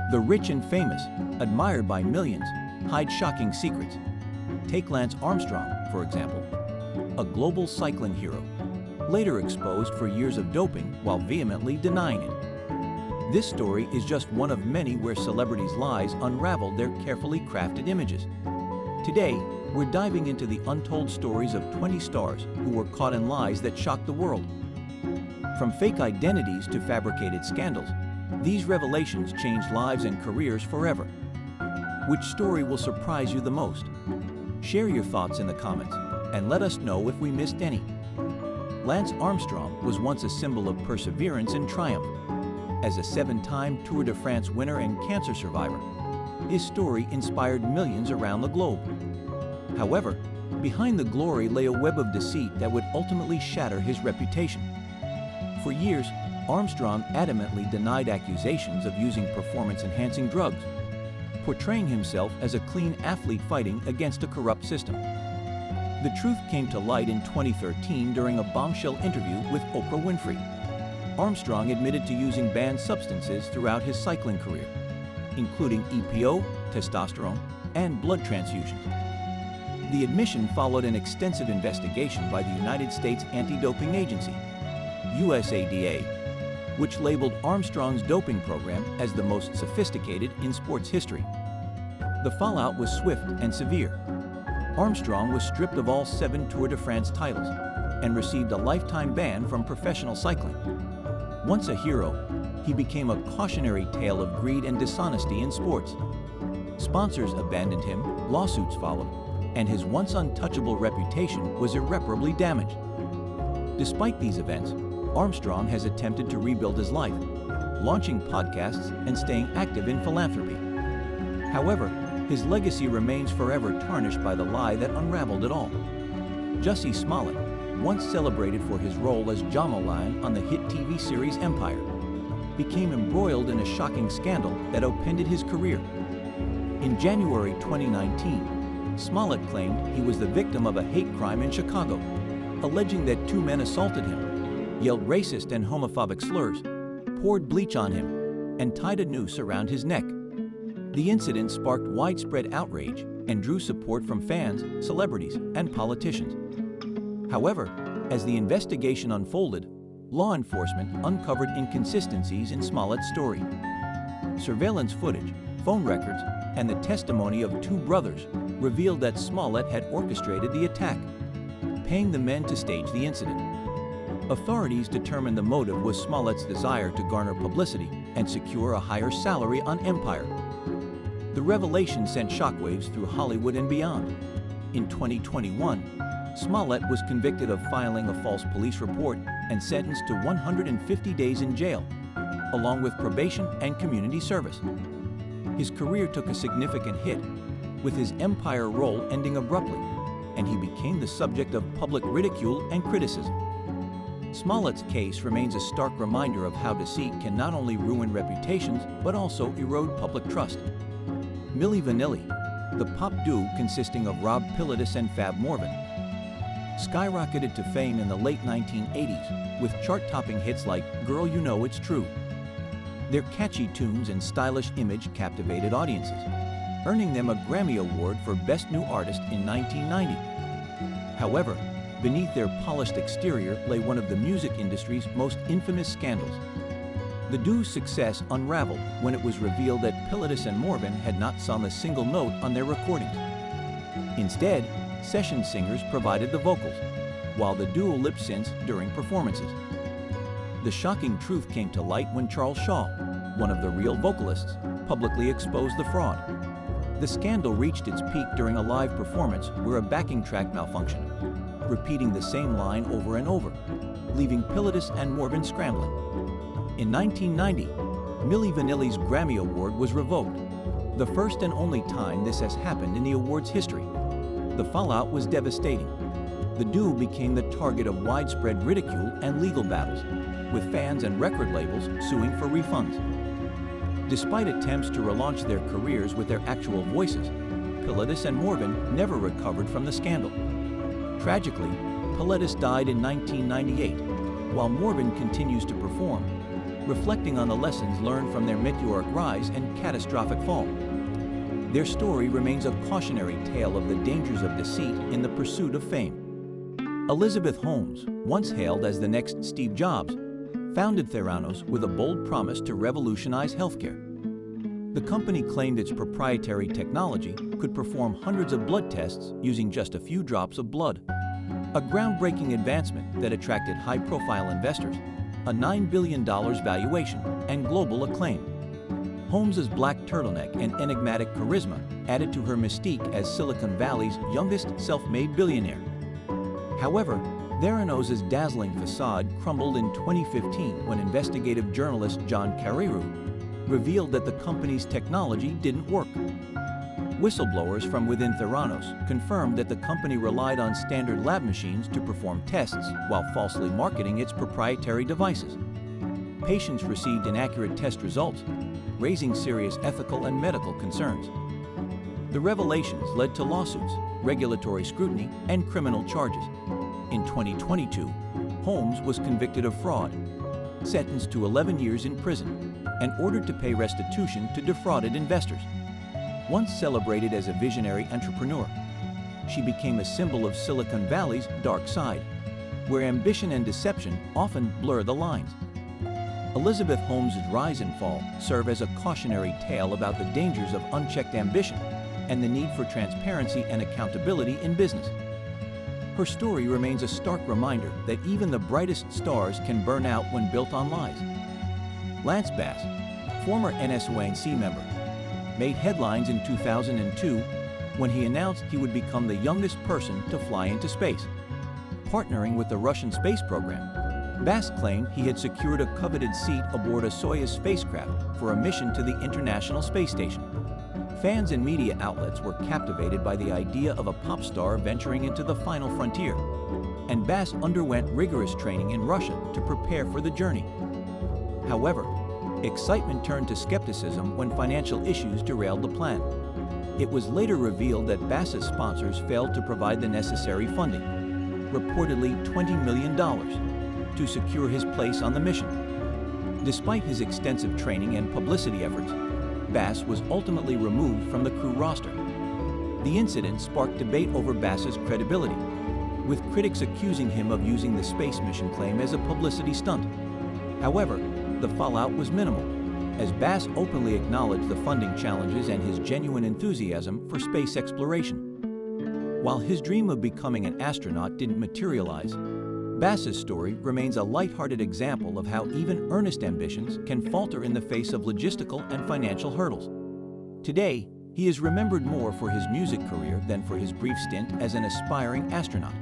The rich and famous, admired by millions, hide shocking secrets. Take Lance Armstrong, for example, a global cycling hero, later exposed for years of doping while vehemently denying it. This story is just one of many where celebrities' lies unraveled their carefully crafted images. Today, we're diving into the untold stories of 20 stars who were caught in lies that shocked the world. From fake identities to fabricated scandals, these revelations changed lives and careers forever. Which story will surprise you the most? Share your thoughts in the comments and let us know if we missed any. Lance Armstrong was once a symbol of perseverance and triumph. As a 7-time Tour de France winner and cancer survivor, his story inspired millions around the globe. However, behind the glory lay a web of deceit that would ultimately shatter his reputation. For years, Armstrong adamantly denied accusations of using performance-enhancing drugs, portraying himself as a clean athlete fighting against a corrupt system. The truth came to light in 2013 during a bombshell interview with Oprah Winfrey. Armstrong admitted to using banned substances throughout his cycling career, including EPO, testosterone, and blood transfusions. The admission followed an extensive investigation by the United States Anti-Doping Agency, USADA, which labeled Armstrong's doping program as the most sophisticated in sports history. The fallout was swift and severe. Armstrong was stripped of all 7 Tour de France titles and received a lifetime ban from professional cycling. Once a hero, he became a cautionary tale of greed and dishonesty in sports. Sponsors abandoned him, lawsuits followed, and his once untouchable reputation was irreparably damaged. Despite these events, Armstrong has attempted to rebuild his life, launching podcasts and staying active in philanthropy. However, his legacy remains forever tarnished by the lie that unraveled it all. Jussie Smollett, once celebrated for his role as Jamaline on the hit TV series Empire, became embroiled in a shocking scandal that upended his career. In January 2019, Smollett claimed he was the victim of a hate crime in Chicago, alleging that 2 men assaulted him, yelled racist and homophobic slurs, poured bleach on him, and tied a noose around his neck. The incident sparked widespread outrage and drew support from fans, celebrities, and politicians. However, as the investigation unfolded, law enforcement uncovered inconsistencies in Smollett's story. Surveillance footage, phone records, and the testimony of 2 brothers revealed that Smollett had orchestrated the attack, paying the men to stage the incident. Authorities determined the motive was Smollett's desire to garner publicity and secure a higher salary on Empire. The revelation sent shockwaves through Hollywood and beyond. In 2021, Smollett was convicted of filing a false police report and sentenced to 150 days in jail, along with probation and community service. His career took a significant hit, with his Empire role ending abruptly, and he became the subject of public ridicule and criticism. Smollett's case remains a stark reminder of how deceit can not only ruin reputations, but also erode public trust. Milli Vanilli, the pop duo consisting of Rob Pilatus and Fab Morvan, skyrocketed to fame in the late 1980s with chart-topping hits like Girl You Know It's True. Their catchy tunes and stylish image captivated audiences, earning them a Grammy Award for Best New Artist in 1990. However, beneath their polished exterior lay one of the music industry's most infamous scandals. The duo's success unraveled when it was revealed that Pilatus and Morvan had not sung a single note on their recordings. Instead, session singers provided the vocals, while the duo lip-synced during performances. The shocking truth came to light when Charles Shaw, one of the real vocalists, publicly exposed the fraud. The scandal reached its peak during a live performance where a backing track malfunctioned, repeating the same line over and over, leaving Pilatus and Morvan scrambling. In 1990, Milli Vanilli's Grammy Award was revoked, the first and only time this has happened in the award's history. The fallout was devastating. The duo became the target of widespread ridicule and legal battles, with fans and record labels suing for refunds. Despite attempts to relaunch their careers with their actual voices, Pilatus and Morvan never recovered from the scandal. Tragically, Pilatus died in 1998, while Morvan continues to perform. reflecting on the lessons learned from their meteoric rise and catastrophic fall. Their story remains a cautionary tale of the dangers of deceit in the pursuit of fame. Elizabeth Holmes, once hailed as the next Steve Jobs, founded Theranos with a bold promise to revolutionize healthcare. The company claimed its proprietary technology could perform hundreds of blood tests using just a few drops of blood. A groundbreaking advancement that attracted high-profile investors, a $9 billion valuation, and global acclaim. Holmes's black turtleneck and enigmatic charisma added to her mystique as Silicon Valley's youngest self-made billionaire. However, Theranos' dazzling facade crumbled in 2015 when investigative journalist John Carreyrou revealed that the company's technology didn't work. Whistleblowers from within Theranos confirmed that the company relied on standard lab machines to perform tests while falsely marketing its proprietary devices. Patients received inaccurate test results, raising serious ethical and medical concerns. The revelations led to lawsuits, regulatory scrutiny, and criminal charges. In 2022, Holmes was convicted of fraud, sentenced to 11 years in prison, and ordered to pay restitution to defrauded investors. Once celebrated as a visionary entrepreneur, she became a symbol of Silicon Valley's dark side, where ambition and deception often blur the lines. Elizabeth Holmes' rise and fall serve as a cautionary tale about the dangers of unchecked ambition and the need for transparency and accountability in business. Her story remains a stark reminder that even the brightest stars can burn out when built on lies. Lance Bass, former NSYNC member, made headlines in 2002 when he announced he would become the youngest person to fly into space. Partnering with the Russian space program, Bass claimed he had secured a coveted seat aboard a Soyuz spacecraft for a mission to the International Space Station. Fans and media outlets were captivated by the idea of a pop star venturing into the final frontier, and Bass underwent rigorous training in Russia to prepare for the journey. However, excitement turned to skepticism when financial issues derailed the plan. It was later revealed that Bass's sponsors failed to provide the necessary funding, reportedly $20 million, to secure his place on the mission. Despite his extensive training and publicity efforts, Bass was ultimately removed from the crew roster. The incident sparked debate over Bass's credibility, with critics accusing him of using the space mission claim as a publicity stunt. However, the fallout was minimal, as Bass openly acknowledged the funding challenges and his genuine enthusiasm for space exploration. While his dream of becoming an astronaut didn't materialize, Bass's story remains a lighthearted example of how even earnest ambitions can falter in the face of logistical and financial hurdles. Today, he is remembered more for his music career than for his brief stint as an aspiring astronaut.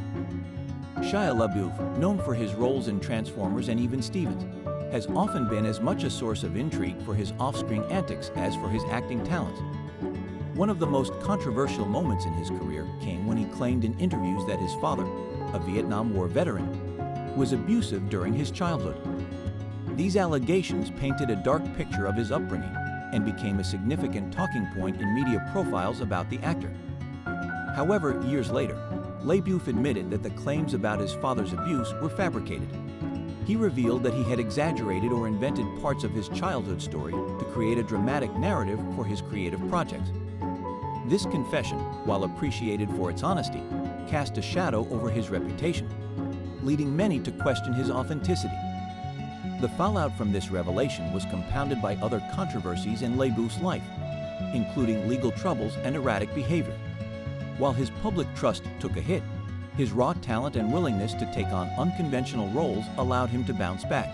Shia LaBeouf, known for his roles in Transformers and even Stevens, has often been as much a source of intrigue for his off-screen antics as for his acting talents. One of the most controversial moments in his career came when he claimed in interviews that his father, a Vietnam War veteran, was abusive during his childhood. These allegations painted a dark picture of his upbringing and became a significant talking point in media profiles about the actor. However, years later, LaBeouf admitted that the claims about his father's abuse were fabricated. He revealed that he had exaggerated or invented parts of his childhood story to create a dramatic narrative for his creative projects. This confession, while appreciated for its honesty, cast a shadow over his reputation, leading many to question his authenticity. The fallout from this revelation was compounded by other controversies in LaBeouf's life, including legal troubles and erratic behavior. While his public trust took a hit, his raw talent and willingness to take on unconventional roles allowed him to bounce back.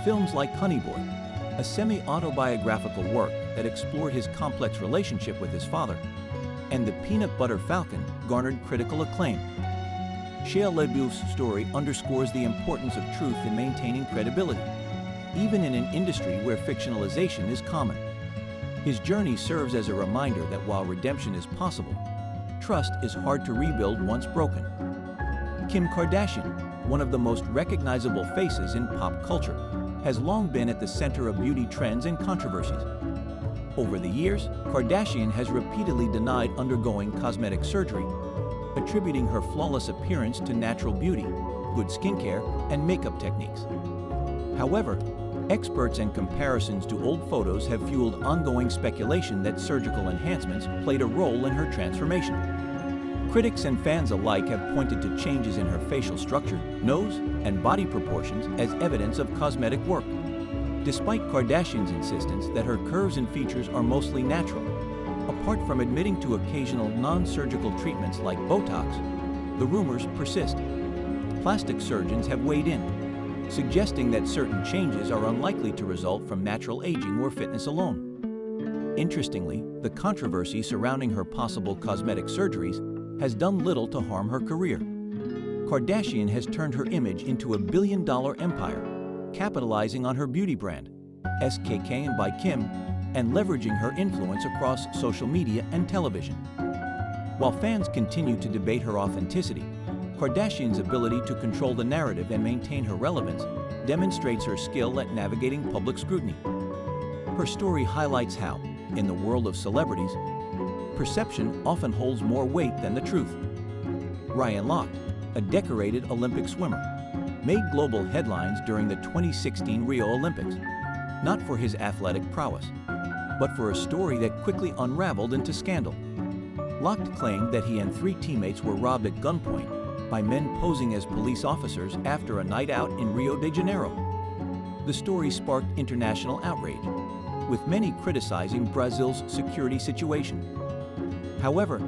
Films like Honey Boy, a semi-autobiographical work that explored his complex relationship with his father, and The Peanut Butter Falcon garnered critical acclaim. Shia LaBeouf's story underscores the importance of truth in maintaining credibility, even in an industry where fictionalization is common. His journey serves as a reminder that while redemption is possible, trust is hard to rebuild once broken. Kim Kardashian, one of the most recognizable faces in pop culture, has long been at the center of beauty trends and controversies. Over the years, Kardashian has repeatedly denied undergoing cosmetic surgery, attributing her flawless appearance to natural beauty, good skincare, and makeup techniques. However, Experts and comparisons to old photos have fueled ongoing speculation that surgical enhancements played a role in her transformation. Critics and fans alike have pointed to changes in her facial structure, nose, and body proportions as evidence of cosmetic work. Despite Kardashian's insistence that her curves and features are mostly natural, apart from admitting to occasional non-surgical treatments like Botox, the rumors persist. Plastic surgeons have weighed in, suggesting that certain changes are unlikely to result from natural aging or fitness alone. Interestingly, the controversy surrounding her possible cosmetic surgeries has done little to harm her career. Kardashian has turned her image into a billion-dollar empire, capitalizing on her beauty brand, SKK and by Kim, and leveraging her influence across social media and television. While fans continue to debate her authenticity, Kardashian's ability to control the narrative and maintain her relevance demonstrates her skill at navigating public scrutiny. Her story highlights how, in the world of celebrities, perception often holds more weight than the truth. Ryan Lochte, a decorated Olympic swimmer, made global headlines during the 2016 Rio Olympics, not for his athletic prowess, but for a story that quickly unraveled into scandal. Lochte claimed that he and 3 teammates were robbed at gunpoint by men posing as police officers after a night out in Rio de Janeiro. The story sparked international outrage, with many criticizing Brazil's security situation. However,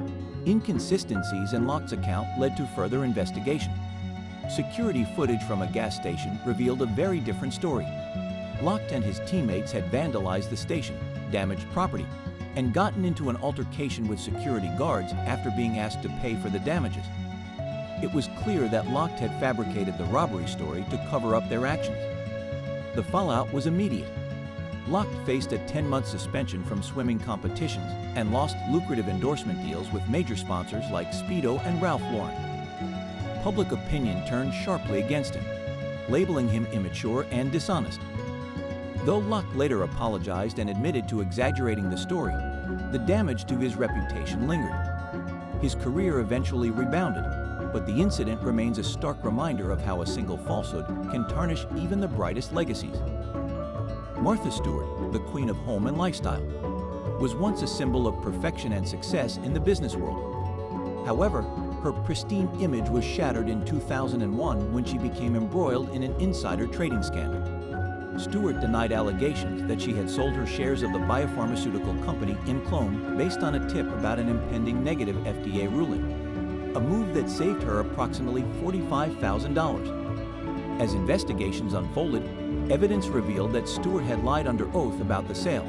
inconsistencies in Lochte's account led to further investigation. Security footage from a gas station revealed a very different story. Lochte and his teammates had vandalized the station, damaged property, and gotten into an altercation with security guards after being asked to pay for the damages. It was clear that Lochte had fabricated the robbery story to cover up their actions. The fallout was immediate. Lochte faced a 10-month suspension from swimming competitions and lost lucrative endorsement deals with major sponsors like Speedo and Ralph Lauren. Public opinion turned sharply against him, labeling him immature and dishonest. Though Lochte later apologized and admitted to exaggerating the story, the damage to his reputation lingered. His career eventually rebounded, but the incident remains a stark reminder of how a single falsehood can tarnish even the brightest legacies. Martha Stewart, the queen of home and lifestyle, was once a symbol of perfection and success in the business world. However, her pristine image was shattered in 2001 when she became embroiled in an insider trading scandal. Stewart denied allegations that she had sold her shares of the biopharmaceutical company Imclone based on a tip about an impending negative FDA ruling, a move that saved her approximately $45,000. As investigations unfolded, evidence revealed that Stewart had lied under oath about the sale.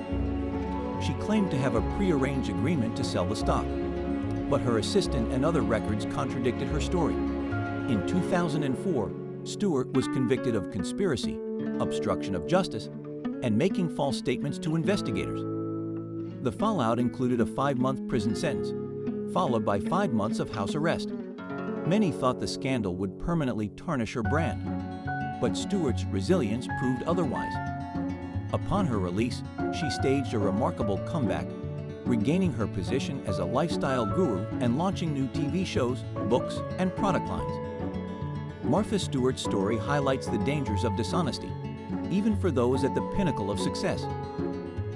She claimed to have a prearranged agreement to sell the stock, but her assistant and other records contradicted her story. In 2004, Stewart was convicted of conspiracy, obstruction of justice, and making false statements to investigators. The fallout included a 5-month prison sentence, followed by 5 months of house arrest. Many thought the scandal would permanently tarnish her brand, but Stewart's resilience proved otherwise. Upon her release, she staged a remarkable comeback, regaining her position as a lifestyle guru and launching new TV shows, books, and product lines. Martha Stewart's story highlights the dangers of dishonesty, even for those at the pinnacle of success.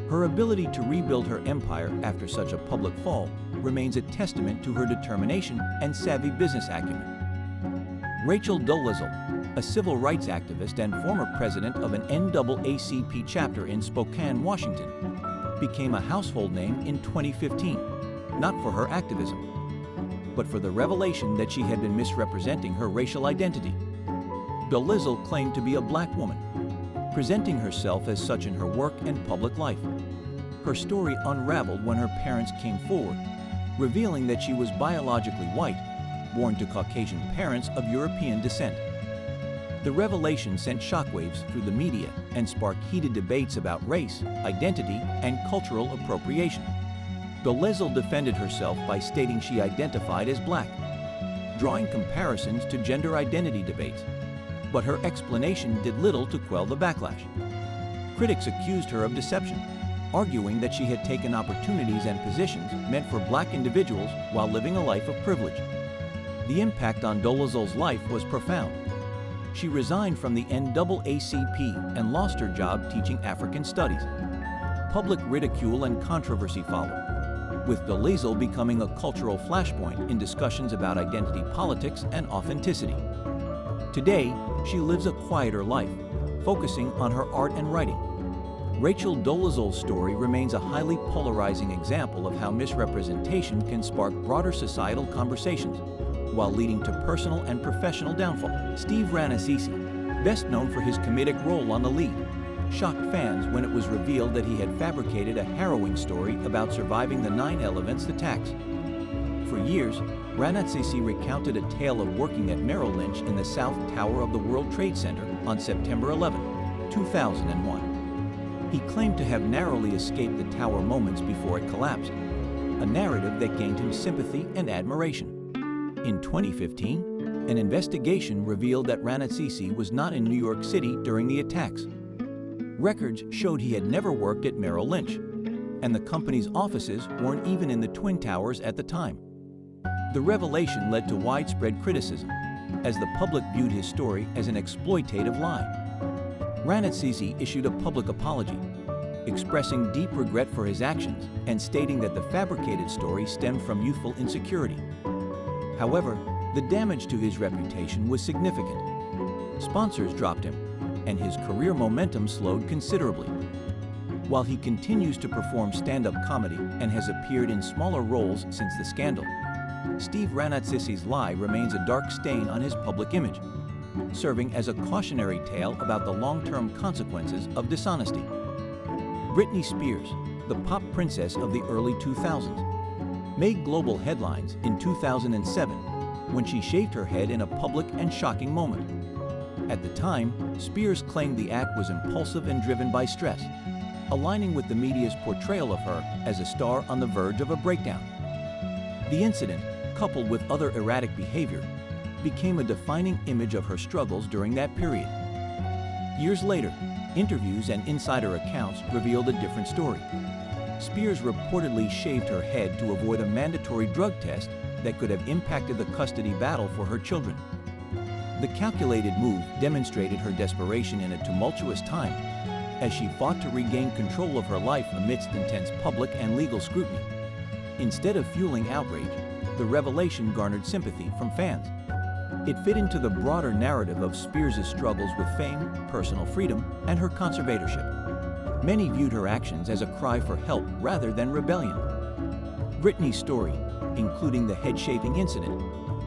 Her ability to rebuild her empire after such a public fall remains a testament to her determination and savvy business acumen. Rachel Dolezal, a civil rights activist and former president of an NAACP chapter in Spokane, Washington, became a household name in 2015, not for her activism, but for the revelation that she had been misrepresenting her racial identity. Dolezal claimed to be a black woman, presenting herself as such in her work and public life. Her story unraveled when her parents came forward, revealing that she was biologically white, born to Caucasian parents of European descent. The revelation sent shockwaves through the media and sparked heated debates about race, identity, and cultural appropriation. Dolezal defended herself by stating she identified as black, drawing comparisons to gender identity debates. But her explanation did little to quell the backlash. Critics accused her of deception, arguing that she had taken opportunities and positions meant for black individuals while living a life of privilege. The impact on Dolezal's life was profound. she resigned from the NAACP and lost her job teaching African studies. Public ridicule and controversy followed, with Dolezal becoming a cultural flashpoint in discussions about identity politics and authenticity. Today, she lives a quieter life, focusing on her art and writing. Rachel Dolezal's story remains a highly polarizing example of how misrepresentation can spark broader societal conversations, while leading to personal and professional downfall. Steve Rannazzisi, best known for his comedic role on The Lead, shocked fans when it was revealed that he had fabricated a harrowing story about surviving the 9/11 attacks. For years, Rannazzisi recounted a tale of working at Merrill Lynch in the South Tower of the World Trade Center on September 11, 2001. He claimed to have narrowly escaped the tower moments before it collapsed, a narrative that gained him sympathy and admiration. In 2015, an investigation revealed that Rannazzisi was not in New York City during the attacks. Records showed he had never worked at Merrill Lynch, and the company's offices weren't even in the Twin Towers at the time. The revelation led to widespread criticism, as the public viewed his story as an exploitative lie. Rannazzisi issued a public apology, expressing deep regret for his actions and stating that the fabricated story stemmed from youthful insecurity. However, the damage to his reputation was significant. Sponsors dropped him, and his career momentum slowed considerably. While he continues to perform stand-up comedy and has appeared in smaller roles since the scandal, Steve Rannazzisi's lie remains a dark stain on his public image, serving as a cautionary tale about the long-term consequences of dishonesty. Britney Spears, the pop princess of the early 2000s, made global headlines in 2007 when she shaved her head in a public and shocking moment. At the time, Spears claimed the act was impulsive and driven by stress, aligning with the media's portrayal of her as a star on the verge of a breakdown. The incident, coupled with other erratic behavior, became a defining image of her struggles during that period. Years later, interviews and insider accounts revealed a different story. Spears reportedly shaved her head to avoid a mandatory drug test that could have impacted the custody battle for her children. The calculated move demonstrated her desperation in a tumultuous time, as she fought to regain control of her life amidst intense public and legal scrutiny. Instead of fueling outrage, the revelation garnered sympathy from fans. It fit into the broader narrative of Spears' struggles with fame, personal freedom, and her conservatorship. Many viewed her actions as a cry for help rather than rebellion. Britney's story, including the head-shaving incident,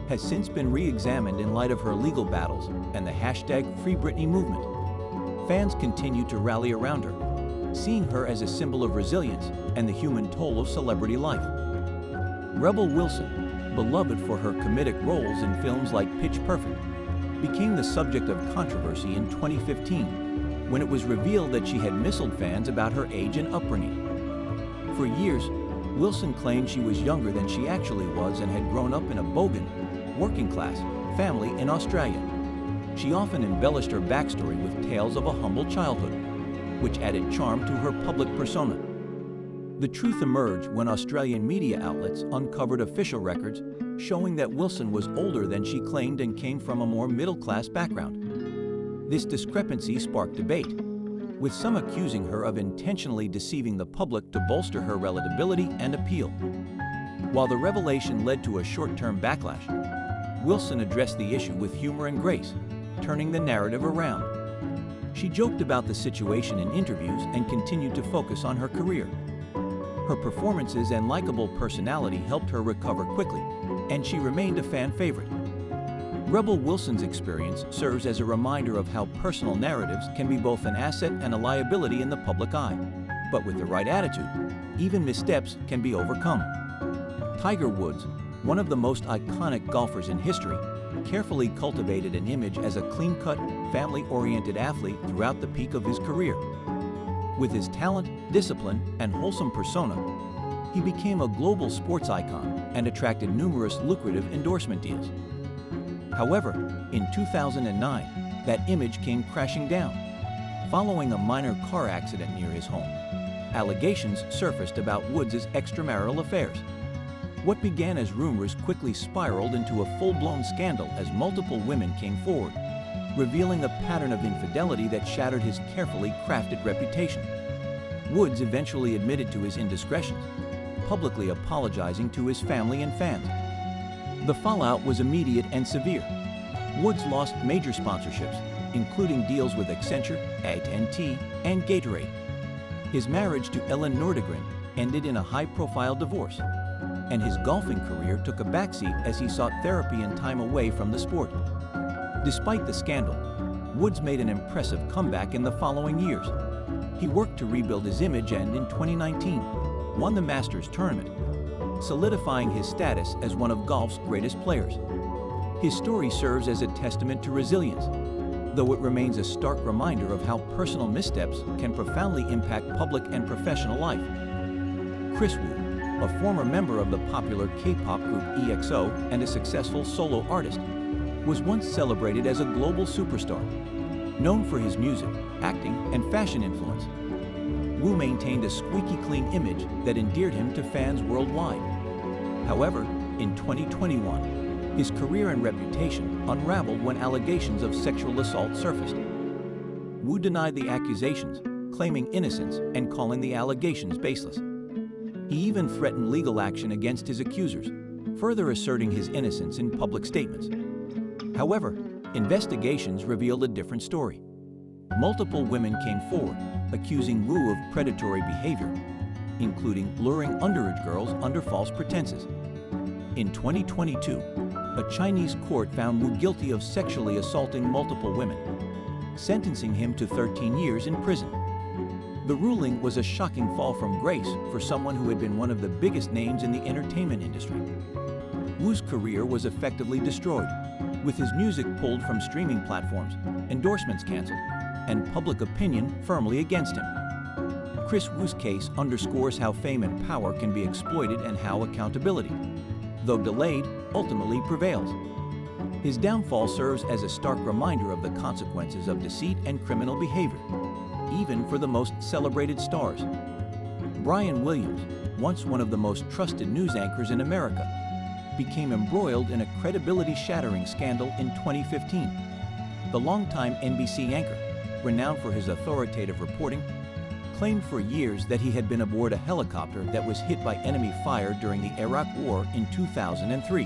has since been re-examined in light of her legal battles and the #FreeBritney movement. Fans continue to rally around her, seeing her as a symbol of resilience and the human toll of celebrity life. Rebel Wilson, beloved for her comedic roles in films like Pitch Perfect, became the subject of controversy in 2015 when it was revealed that she had misled fans about her age and upbringing. For years, Wilson claimed she was younger than she actually was and had grown up in a bogan, working-class family in Australia. She often embellished her backstory with tales of a humble childhood, which added charm to her public persona. The truth emerged when Australian media outlets uncovered official records showing that Wilson was older than she claimed and came from a more middle-class background. This discrepancy sparked debate, with some accusing her of intentionally deceiving the public to bolster her relatability and appeal. While the revelation led to a short-term backlash, Wilson addressed the issue with humor and grace, turning the narrative around. She joked about the situation in interviews and continued to focus on her career. Her performances and likable personality helped her recover quickly, and she remained a fan favorite. Rebel Wilson's experience serves as a reminder of how personal narratives can be both an asset and a liability in the public eye. But with the right attitude, even missteps can be overcome. Tiger Woods, one of the most iconic golfers in history, carefully cultivated an image as a clean-cut, family-oriented athlete throughout the peak of his career. With his talent, discipline, and wholesome persona, he became a global sports icon and attracted numerous lucrative endorsement deals. However, in 2009, that image came crashing down. Following a minor car accident near his home, allegations surfaced about Woods' extramarital affairs. What began as rumors quickly spiraled into a full-blown scandal as multiple women came forward. revealing a pattern of infidelity that shattered his carefully crafted reputation. Woods eventually admitted to his indiscretions, publicly apologizing to his family and fans. The fallout was immediate and severe. Woods lost major sponsorships, including deals with Accenture, AT&T, and Gatorade. His marriage to Ellen Nordegren ended in a high-profile divorce, and his golfing career took a backseat as he sought therapy and time away from the sport. Despite the scandal, Woods made an impressive comeback in the following years. He worked to rebuild his image and, in 2019, won the Masters tournament, solidifying his status as one of golf's greatest players. His story serves as a testament to resilience, though it remains a stark reminder of how personal missteps can profoundly impact public and professional life. Chris Wu, a former member of the popular K-pop group EXO and a successful solo artist, was once celebrated as a global superstar. Known for his music, acting, and fashion influence, Wu maintained a squeaky clean image that endeared him to fans worldwide. However, in 2021, his career and reputation unraveled when allegations of sexual assault surfaced. Wu denied the accusations, claiming innocence and calling the allegations baseless. He even threatened legal action against his accusers, further asserting his innocence in public statements. However, investigations revealed a different story. Multiple women came forward, accusing Wu of predatory behavior, including luring underage girls under false pretenses. In 2022, a Chinese court found Wu guilty of sexually assaulting multiple women, sentencing him to 13 years in prison. The ruling was a shocking fall from grace for someone who had been one of the biggest names in the entertainment industry. Wu's career was effectively destroyed, with his music pulled from streaming platforms, endorsements canceled, and public opinion firmly against him. Chris Wu's case underscores how fame and power can be exploited and how accountability, though delayed, ultimately prevails. His downfall serves as a stark reminder of the consequences of deceit and criminal behavior, even for the most celebrated stars. Brian Williams, once one of the most trusted news anchors in America, became embroiled in a credibility-shattering scandal in 2015. The longtime NBC anchor, renowned for his authoritative reporting, claimed for years that he had been aboard a helicopter that was hit by enemy fire during the Iraq War in 2003.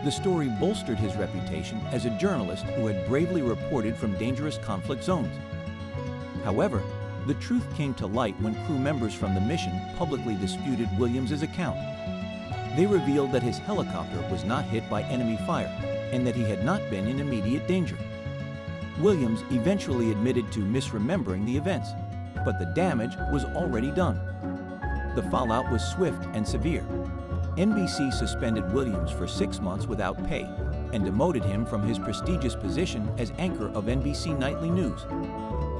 The story bolstered his reputation as a journalist who had bravely reported from dangerous conflict zones. However, the truth came to light when crew members from the mission publicly disputed Williams' account. They revealed that his helicopter was not hit by enemy fire and that he had not been in immediate danger. Williams eventually admitted to misremembering the events, but the damage was already done. The fallout was swift and severe. NBC suspended Williams for 6 months without pay and demoted him from his prestigious position as anchor of NBC Nightly News.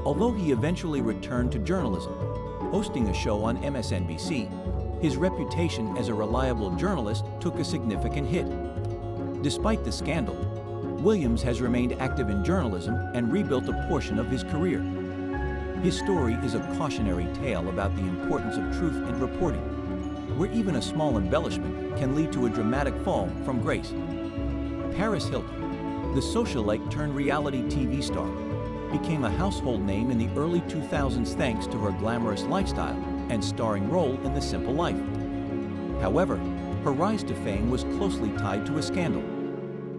Although he eventually returned to journalism, hosting a show on MSNBC, his reputation as a reliable journalist took a significant hit. Despite the scandal, Williams has remained active in journalism and rebuilt a portion of his career. His story is a cautionary tale about the importance of truth in reporting, where even a small embellishment can lead to a dramatic fall from grace. Paris Hilton, the socialite turned reality TV star, became a household name in the early 2000s thanks to her glamorous lifestyle and starring role in The Simple Life. However, her rise to fame was closely tied to a scandal: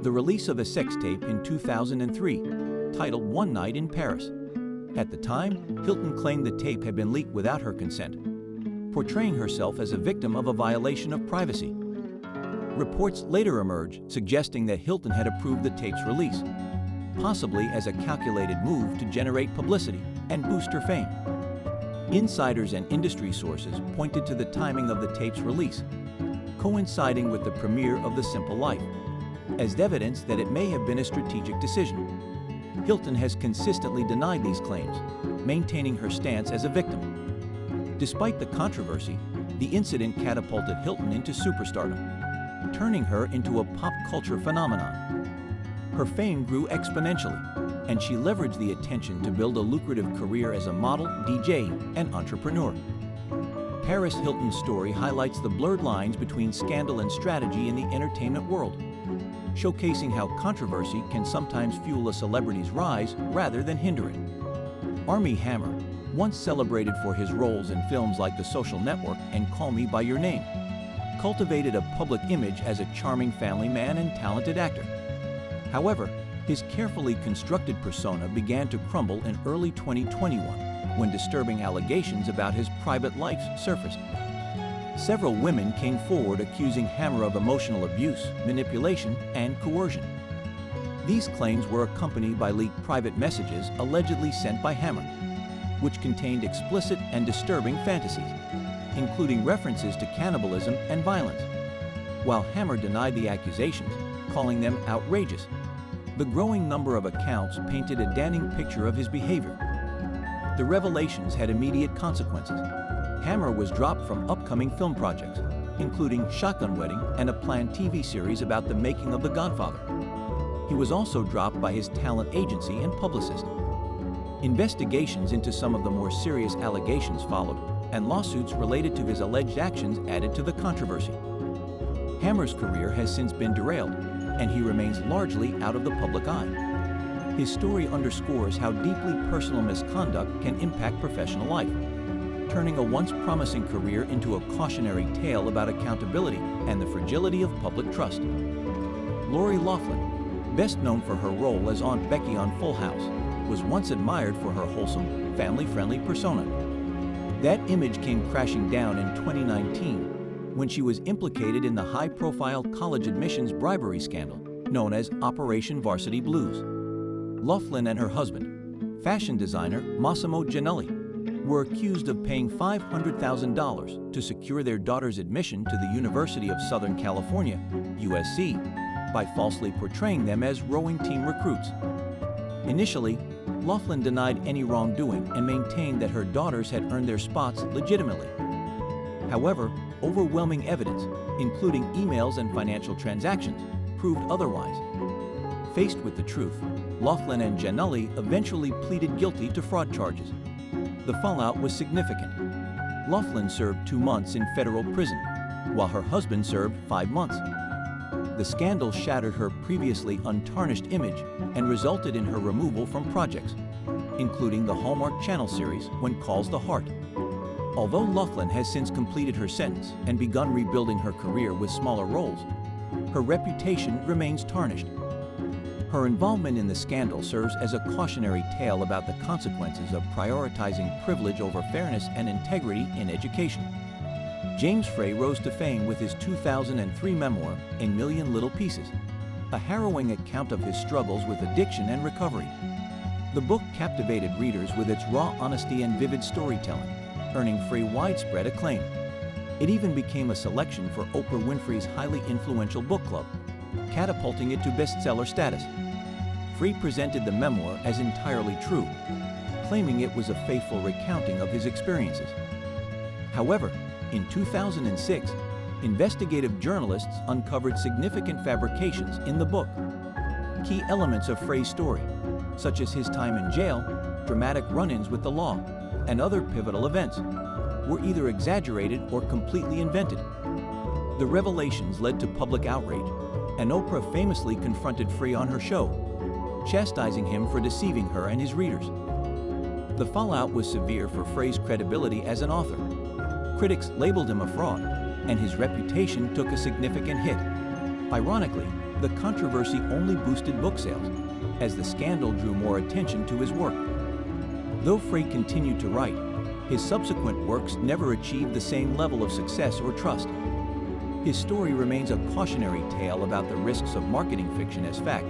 the release of a sex tape in 2003, titled One Night in Paris. At the time, Hilton claimed the tape had been leaked without her consent, portraying herself as a victim of a violation of privacy. Reports later emerged suggesting that Hilton had approved the tape's release, possibly as a calculated move to generate publicity and boost her fame. Insiders and industry sources pointed to the timing of the tape's release, coinciding with the premiere of The Simple Life, as evidence that it may have been a strategic decision. Hilton has consistently denied these claims, maintaining her stance as a victim. Despite the controversy, the incident catapulted Hilton into superstardom, turning her into a pop culture phenomenon. Her fame grew exponentially, and she leveraged the attention to build a lucrative career as a model, DJ, and entrepreneur. Paris Hilton's story highlights the blurred lines between scandal and strategy in the entertainment world. showcasing how controversy can sometimes fuel a celebrity's rise rather than hinder it. Armie Hammer, once celebrated for his roles in films like The Social Network and Call Me by Your Name, cultivated a public image as a charming family man and talented actor. However, his carefully constructed persona began to crumble in early 2021 when disturbing allegations about his private life surfaced. Several women came forward accusing Hammer of emotional abuse, manipulation, and coercion. These claims were accompanied by leaked private messages allegedly sent by Hammer, which contained explicit and disturbing fantasies, including references to cannibalism and violence. While Hammer denied the accusations, calling them outrageous, the growing number of accounts painted a damning picture of his behavior. The revelations had immediate consequences. Hammer was dropped from upcoming film projects, including Shotgun Wedding and a planned TV series about the making of The Godfather. He was also dropped by his talent agency and publicist. Investigations into some of the more serious allegations followed, and lawsuits related to his alleged actions added to the controversy. Hammer's career has since been derailed, and he remains largely out of the public eye. His story underscores how deeply personal misconduct can impact professional life, turning a once promising career into a cautionary tale about accountability and the fragility of public trust. Lori Loughlin, best known for her role as Aunt Becky on Full House, was once admired for her wholesome, family-friendly persona. That image came crashing down in 2019 when she was implicated in the high-profile college admissions bribery scandal known as Operation Varsity Blues. Loughlin and her husband, fashion designer Massimo Giannelli, were accused of paying $500,000 to secure their daughter's admission to the University of Southern California, USC, by falsely portraying them as rowing team recruits. Initially, Loughlin denied any wrongdoing and maintained that her daughters had earned their spots legitimately. However, overwhelming evidence, including emails and financial transactions, proved otherwise. Faced with the truth, Loughlin and Giannelli eventually pleaded guilty to fraud charges. The fallout was significant. Loughlin served 2 months in federal prison, while her husband served 5 months. The scandal shattered her previously untarnished image and resulted in her removal from projects, including the Hallmark Channel series When Calls the Heart. Although Loughlin has since completed her sentence and begun rebuilding her career with smaller roles, her reputation remains tarnished. Her involvement in the scandal serves as a cautionary tale about the consequences of prioritizing privilege over fairness and integrity in education. James Frey rose to fame with his 2003 memoir, A Million Little Pieces, a harrowing account of his struggles with addiction and recovery. The book captivated readers with its raw honesty and vivid storytelling, earning Frey widespread acclaim. It even became a selection for Oprah Winfrey's highly influential book club, catapulting it to bestseller status. Frey presented the memoir as entirely true, claiming it was a faithful recounting of his experiences. However, in 2006, investigative journalists uncovered significant fabrications in the book. Key elements of Frey's story, such as his time in jail, dramatic run-ins with the law, and other pivotal events, were either exaggerated or completely invented. The revelations led to public outrage, and Oprah famously confronted Frey on her show, chastising him for deceiving her and his readers. The fallout was severe for Frey's credibility as an author. Critics labeled him a fraud, and his reputation took a significant hit. Ironically, the controversy only boosted book sales, as the scandal drew more attention to his work. Though Frey continued to write, his subsequent works never achieved the same level of success or trust. His story remains a cautionary tale about the risks of marketing fiction as fact,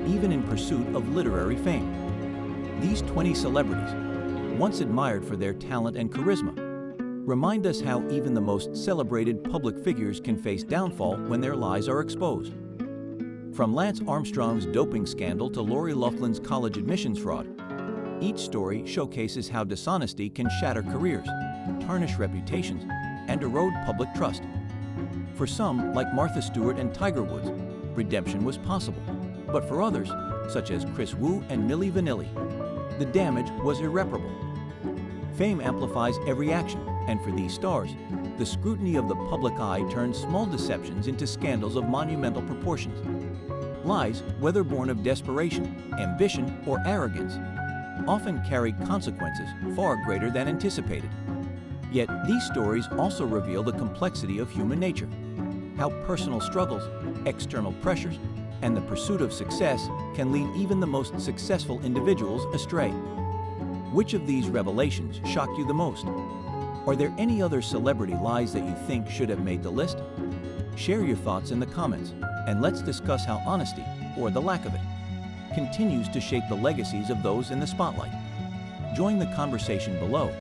even in pursuit of literary fame. These 20 celebrities, once admired for their talent and charisma, remind us how even the most celebrated public figures can face downfall when their lies are exposed. From Lance Armstrong's doping scandal to Lori Loughlin's college admissions fraud, each story showcases how dishonesty can shatter careers, tarnish reputations, and erode public trust. For some, like Martha Stewart and Tiger Woods, redemption was possible. But for others, such as Chris Wu and Milli Vanilli, the damage was irreparable. Fame amplifies every action, and for these stars, the scrutiny of the public eye turns small deceptions into scandals of monumental proportions. Lies, whether born of desperation, ambition, or arrogance, often carry consequences far greater than anticipated. Yet these stories also reveal the complexity of human nature, how personal struggles, external pressures, and the pursuit of success can lead even the most successful individuals astray. Which of these revelations shocked you the most? Are there any other celebrity lies that you think should have made the list? Share your thoughts in the comments, and let's discuss how honesty, or the lack of it, continues to shape the legacies of those in the spotlight. Join the conversation below